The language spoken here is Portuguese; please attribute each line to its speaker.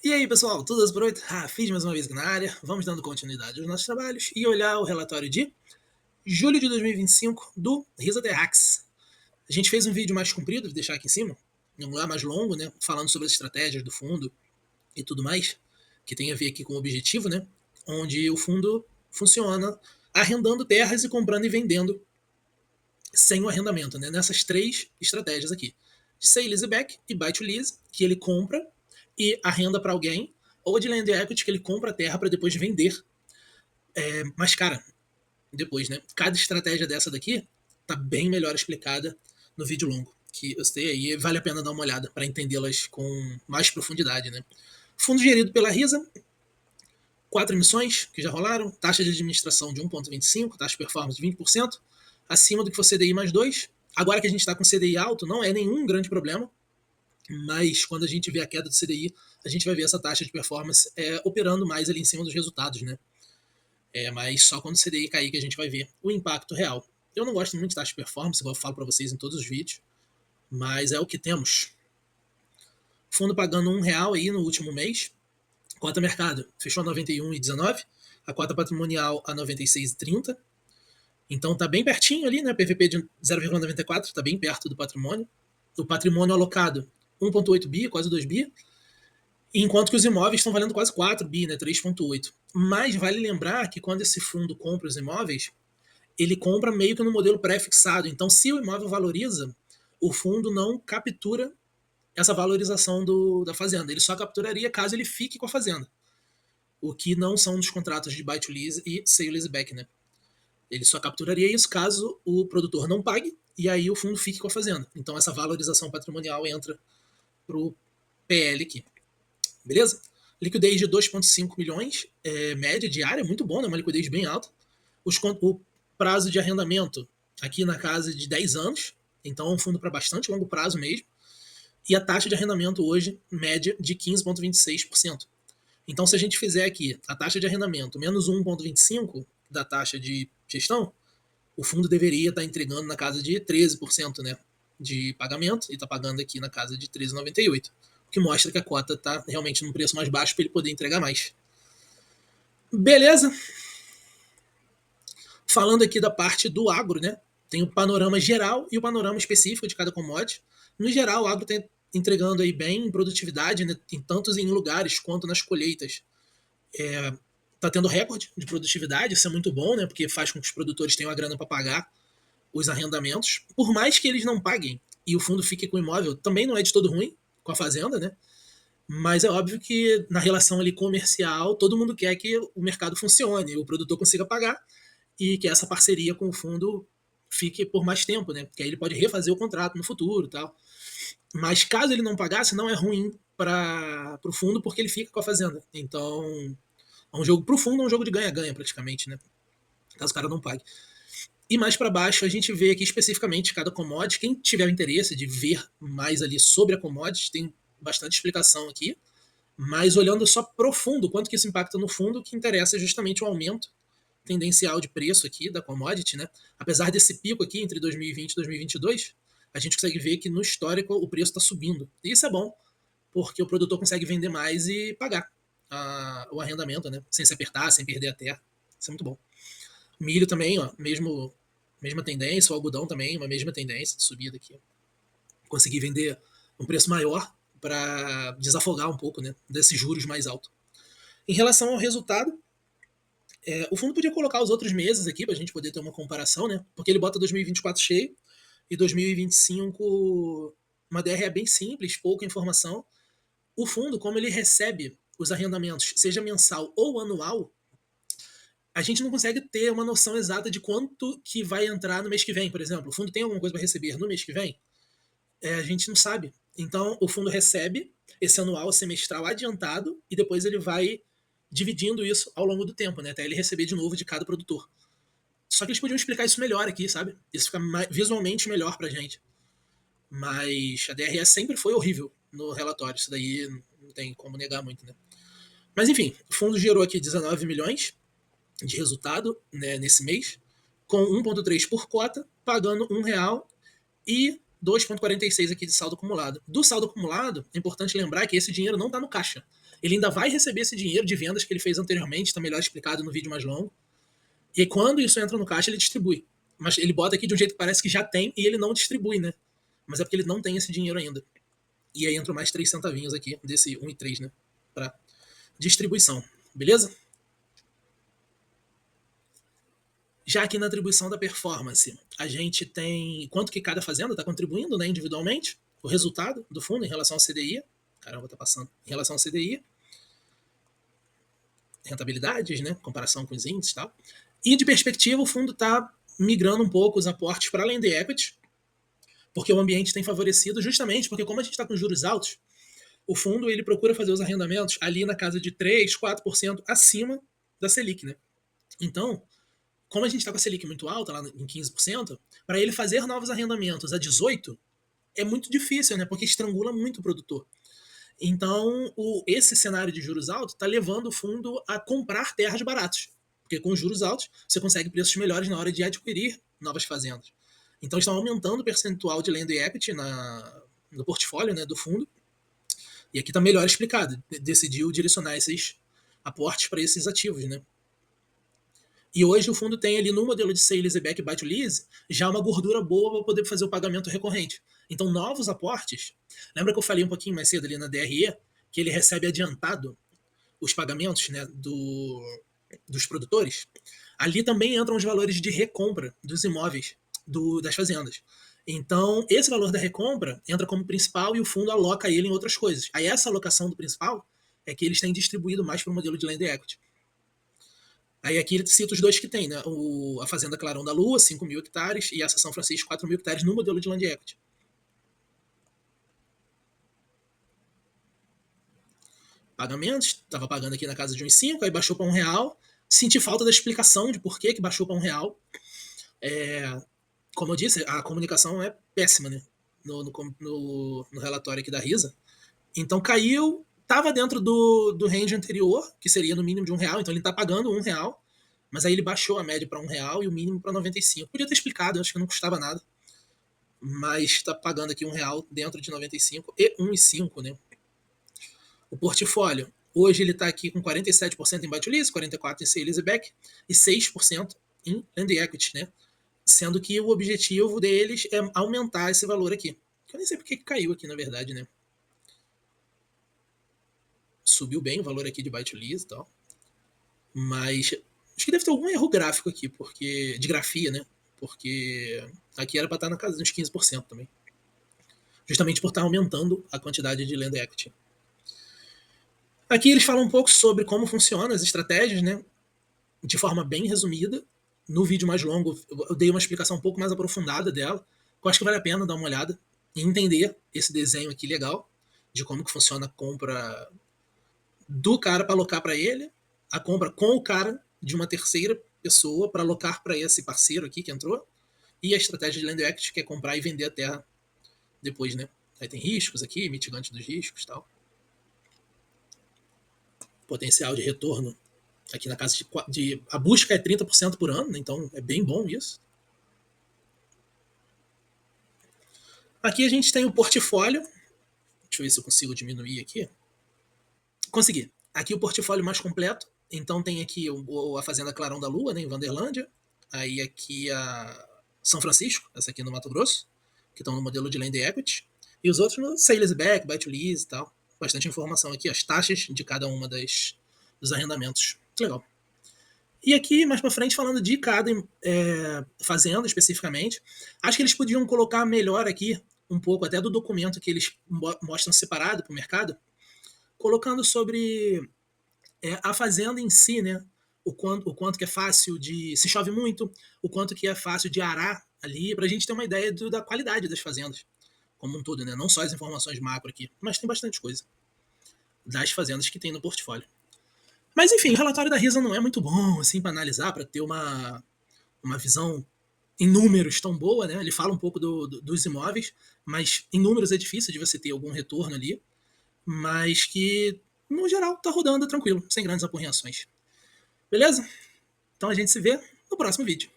Speaker 1: E aí, pessoal, tudo por 8? Fiz mais uma vez aqui na área. Vamos dando continuidade aos nossos trabalhos e olhar o relatório de julho de 2025 do Risa The Hacks. A gente fez um vídeo mais comprido, vou deixar aqui em cima, em um lugar mais longo, né, falando sobre as estratégias do fundo e tudo mais, que tem a ver aqui com o objetivo, né, onde o fundo funciona arrendando terras e comprando e vendendo sem o arrendamento, né, nessas três estratégias aqui. De Sale Leaseback e Buy to Lease, que ele compra e arrenda para alguém, ou de Land Equity, que ele compra a terra para depois vender mais cara depois, né? Cada estratégia dessa daqui tá bem melhor explicada no vídeo longo, que eu citei aí, vale a pena dar uma olhada para entendê-las com mais profundidade, né? Fundo gerido pela Risa, 4 emissões que já rolaram, taxa de administração de 1,25, taxa de performance de 20%, acima do que for CDI mais 2. Agora que a gente está com CDI alto, não é nenhum grande problema, mas quando a gente vê a queda do CDI, a gente vai ver essa taxa de performance operando mais ali em cima dos resultados, né? Mas só quando o CDI cair que a gente vai ver o impacto real. Eu não gosto muito de taxa de performance, igual eu falo para vocês em todos os vídeos, mas é o que temos. Fundo pagando R$1 aí no último mês. Cota mercado fechou a 91,19, a cota patrimonial a 96,30. Então tá bem pertinho ali, né? PVP de 0,94, tá bem perto do patrimônio. O patrimônio alocado 1,8 bi, quase 2 bi. Enquanto que os imóveis estão valendo quase 4 bi, né? 3,8. Mas vale lembrar que quando esse fundo compra os imóveis, ele compra meio que no modelo pré-fixado. Então, se o imóvel valoriza, o fundo não captura essa valorização da fazenda. Ele só capturaria caso ele fique com a fazenda. O que não são dos contratos de buy to lease e sale leaseback, né? Ele só capturaria isso caso o produtor não pague e aí o fundo fique com a fazenda. Então, essa valorização patrimonial entra pro PL aqui. Beleza? Liquidez de 2,5 milhões, média diária, muito bom, né? Uma liquidez bem alta. O prazo de arrendamento aqui na casa de 10 anos, então é um fundo para bastante longo prazo mesmo. E a taxa de arrendamento hoje, média de 15,26%. Então, se a gente fizer aqui a taxa de arrendamento menos 1,25% da taxa de gestão, o fundo deveria estar entregando na casa de 13%, né, de pagamento, e está pagando aqui na casa de 13,98%. O que mostra que a cota está realmente num preço mais baixo para ele poder entregar mais. Beleza? Falando aqui da parte do agro, né? Tem o panorama geral e o panorama específico de cada commodity. No geral, o agro está entregando aí bem em produtividade, né? Tanto em lugares quanto nas colheitas. Tá tendo recorde de produtividade, isso é muito bom, né? Porque faz com que os produtores tenham a grana para pagar os arrendamentos. Por mais que eles não paguem e o fundo fique com o imóvel, também não é de todo ruim com a fazenda, né? Mas é óbvio que na relação ali comercial, todo mundo quer que o mercado funcione, o produtor consiga pagar e que essa parceria com o fundo fique por mais tempo, né? Porque aí ele pode refazer o contrato no futuro e tal. Mas caso ele não pagasse, não é ruim para o fundo porque ele fica com a fazenda. Então, é um jogo pro fundo, é um jogo de ganha-ganha praticamente, né? Caso o cara não pague. E mais para baixo a gente vê aqui especificamente cada commodity. Quem tiver o interesse de ver mais ali sobre a commodity, tem bastante explicação aqui. Mas olhando só profundo, quanto que isso impacta no fundo, o que interessa é justamente o aumento tendencial de preço aqui da commodity, né? Apesar desse pico aqui entre 2020 e 2022, a gente consegue ver que no histórico o preço está subindo. E isso é bom, porque o produtor consegue vender mais e pagar o arrendamento, né? Sem se apertar, sem perder a terra. Isso é muito bom. Milho também, ó, mesma tendência, o algodão também, uma mesma tendência de subida aqui. Consegui vender um preço maior para desafogar um pouco, né, desses juros mais altos. Em relação ao resultado, o fundo podia colocar os outros meses aqui para a gente poder ter uma comparação, né? Porque ele bota 2024 cheio e 2025 uma DRE bem simples, pouca informação. O fundo, como ele recebe os arrendamentos, seja mensal ou anual, a gente não consegue ter uma noção exata de quanto que vai entrar no mês que vem, por exemplo. O fundo tem alguma coisa para receber no mês que vem? A gente não sabe. Então, o fundo recebe esse anual semestral adiantado e depois ele vai dividindo isso ao longo do tempo, né? Até ele receber de novo de cada produtor. Só que eles podiam explicar isso melhor aqui, sabe? Isso fica visualmente melhor pra gente. Mas a DRE sempre foi horrível no relatório. Isso daí não tem como negar muito, né? Mas enfim, o fundo gerou aqui 19 milhões de resultado, né, nesse mês, com 1,3 por cota, pagando R$1 e 2,46 aqui de saldo acumulado. Do saldo acumulado, é importante lembrar que esse dinheiro não está no caixa. ele ainda vai receber esse dinheiro de vendas que ele fez anteriormente, está melhor explicado no vídeo mais longo. E quando isso entra no caixa, ele distribui. Mas ele bota aqui de um jeito que parece que já tem e ele não distribui, né? Mas é porque ele não tem esse dinheiro ainda. E aí entram mais 3 centavinhos aqui, desse 1,3, né? Para distribuição. Beleza? Já aqui na atribuição da performance, a gente tem quanto que cada fazenda está contribuindo, né, individualmente, o resultado do fundo em relação ao CDI. Caramba, tá passando. Em relação ao CDI. Rentabilidades, né? Comparação com os índices e tal. E de perspectiva, o fundo está migrando um pouco os aportes para além de equity, porque o ambiente tem favorecido justamente porque como a gente está com juros altos, o fundo ele procura fazer os arrendamentos ali na casa de 3, 4% acima da Selic, né? Então, como a gente está com a Selic muito alta, lá em 15%, para ele fazer novos arrendamentos a 18% é muito difícil, né? Porque estrangula muito o produtor. Então, esse cenário de juros altos está levando o fundo a comprar terras baratas. Porque com juros altos, você consegue preços melhores na hora de adquirir novas fazendas. Então, estão aumentando o percentual de land equity no portfólio, né, do fundo. E aqui está melhor explicado. Decidiu direcionar esses aportes para esses ativos, né? E hoje o fundo tem ali no modelo de sale leaseback e buy to lease já uma gordura boa para poder fazer o pagamento recorrente. Então, novos aportes. Lembra que eu falei um pouquinho mais cedo ali na DRE que ele recebe adiantado os pagamentos, né, dos produtores? Ali também entram os valores de recompra dos imóveis das fazendas. Então, esse valor da recompra entra como principal e o fundo aloca ele em outras coisas. Aí, essa alocação do principal é que eles têm distribuído mais para o modelo de land equity. Aí aqui ele cita os dois que tem, né? A Fazenda Clarão da Lua, 5 mil hectares, e essa São Francisco, 4 mil hectares no modelo de land equity. Pagamentos, estava pagando aqui na casa de uns 5, aí baixou para R$1. Senti falta da explicação de por que baixou para R$1. Como eu disse, a comunicação é péssima, né? No relatório aqui da Risa. Então caiu, estava dentro do range anterior, que seria no mínimo de R$1, então ele está pagando R$1, mas aí ele baixou a média para R$1 e o mínimo para 95. Podia ter explicado, acho que não custava nada. Mas está pagando aqui R$1 dentro de 95 e 1,5, né? O portfólio, hoje ele está aqui com 47% em buy to lease, 44% em sale leaseback e 6% em land equity, né? Sendo que o objetivo deles é aumentar esse valor aqui. Eu nem sei porque caiu aqui, na verdade, né? Subiu bem o valor aqui de buy to lease e tal. Mas acho que deve ter algum erro gráfico aqui, porque de grafia, né? Porque aqui era para estar na casa dos 15% também. Justamente por estar aumentando a quantidade de land equity. Aqui eles falam um pouco sobre como funcionam as estratégias, né? De forma bem resumida. No vídeo mais longo eu dei uma explicação um pouco mais aprofundada dela. Eu acho que vale a pena dar uma olhada e entender esse desenho aqui legal de como que funciona a compra do cara para alocar para ele, a compra com o cara de uma terceira pessoa para alocar para esse parceiro aqui que entrou, e a estratégia de land equity, que é comprar e vender a terra depois, né? Aí tem riscos aqui, mitigantes dos riscos e tal. Potencial de retorno aqui na casa a busca é 30% por ano, né? Então é bem bom isso. Aqui a gente tem o portfólio. Deixa eu ver se eu consigo diminuir aqui. Consegui. Aqui o portfólio mais completo. Então tem aqui a Fazenda Clarão da Lua, né, em Vanderlândia. Aí aqui a São Francisco, essa aqui no Mato Grosso, que estão no modelo de land equity. E os outros no sale leaseback, buy to lease e tal. Bastante informação aqui, as taxas de cada uma dos arrendamentos. Muito legal. E aqui, mais para frente, falando de cada fazenda especificamente, acho que eles podiam colocar melhor aqui, um pouco até do documento que eles mostram separado para o mercado, colocando sobre a fazenda em si, né? O quanto que é fácil de. Se chove muito, o quanto que é fácil de arar ali, para a gente ter uma ideia da qualidade das fazendas, como um todo, né? Não só as informações macro aqui, mas tem bastante coisa das fazendas que tem no portfólio. Mas enfim, o relatório da Risa não é muito bom assim para analisar, para ter uma visão em números tão boa, né? Ele fala um pouco dos imóveis, mas em números é difícil de você ter algum retorno ali, mas que no geral tá rodando tranquilo, sem grandes apurreações. Beleza? Então a gente se vê no próximo vídeo.